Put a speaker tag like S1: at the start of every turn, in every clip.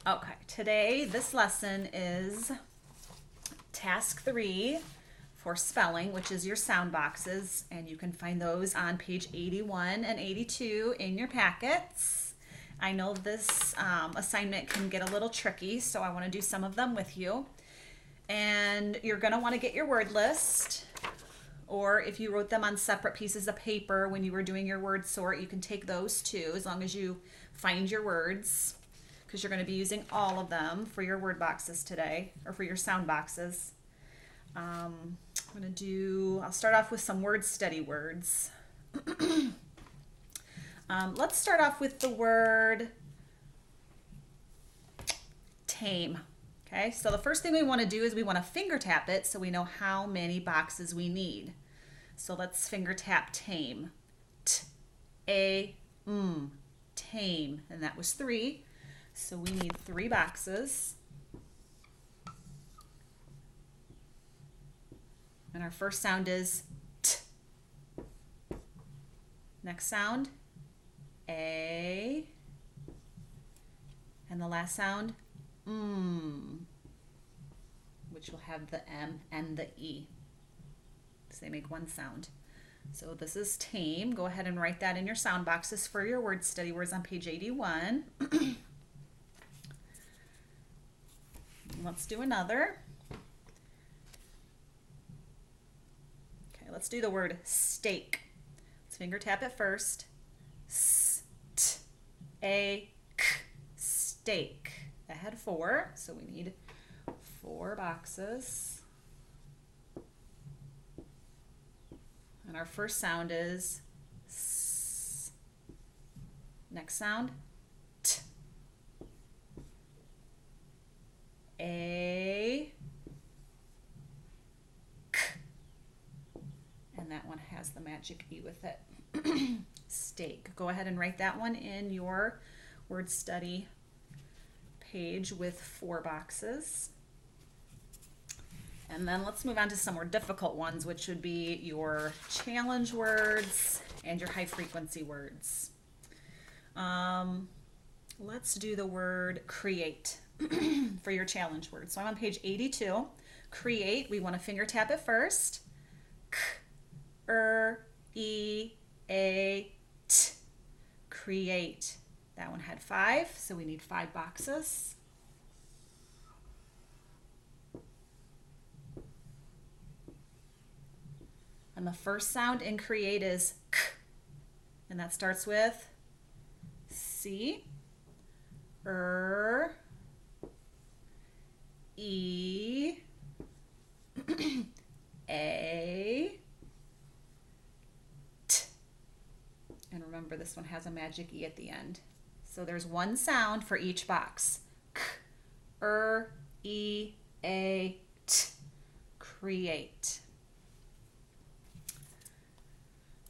S1: Okay, today this lesson is task 3 for spelling, which is your sound boxes, and you can find those on page 81 and 82 in your packets. I know this assignment can get a little tricky, so I want to do some of them with you. And you're going to want to get your word list, or if you wrote them on separate pieces of paper when you were doing your word sort, you can take those too, as long as you find your words, because you're going to be using all of them for your word boxes today, or for your sound boxes. I'll start off with some word study words. Let's start off with the word tame. Okay, so the first thing we want to do is we want to finger tap it so we know how many boxes we need. So let's finger tap tame. Tame. And that was 3. So we need 3 boxes. And our first sound is T. Next sound, A. And the last sound, which will have the M and the E. So they make one sound. So this is tame. Go ahead and write that in your sound boxes for your word study words on page 81. Let's do another. Okay, let's do the word steak. Let's finger tap it first. Steak. That had 4, so we need 4 boxes. And our first sound is S. Next sound, T. A. K. And that one has the magic E with it. Steak. Go ahead and write that one in your word study page with 4 boxes. And then let's move on to some more difficult ones, which would be your challenge words and your high frequency words. Let's do the word create for your challenge words. So I'm on page 82. Create, we want to finger tap it first. K-E-A-T. Create. That one had 5, so we need 5 boxes. And the first sound in create is K, and that starts with C, E, A, T. And remember, this one has a magic E at the end. So there's one sound for each box. K, E, A, T. Create.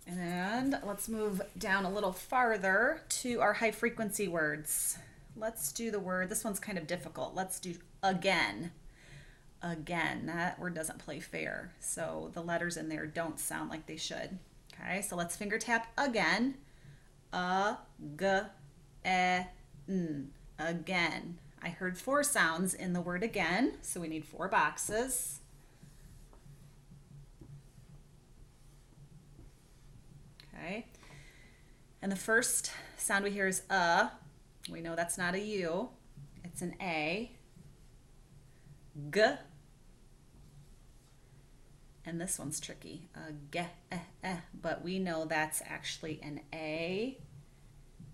S1: And let's move down a little farther to our high frequency words. Let's do the word, this one's kind of difficult. Let's do again. Again, that word doesn't play fair. So the letters in there don't sound like they should. Okay, so let's finger tap again. N. Again. I heard 4 sounds in the word again, so we need 4 boxes. Okay. And the first sound we hear is We know that's not a U. It's an A. G. And this one's tricky. But we know that's actually an A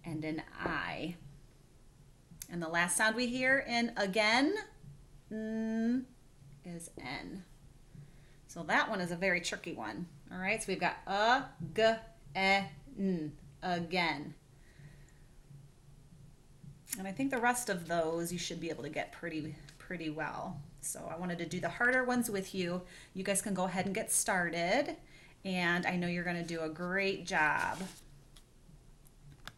S1: and an I. And the last sound we hear in again is N. So that one is a very tricky one. All right, so we've got N, again. And I think the rest of those you should be able to get pretty well. So I wanted to do the harder ones with you. You guys can go ahead and get started. And I know you're going to do a great job.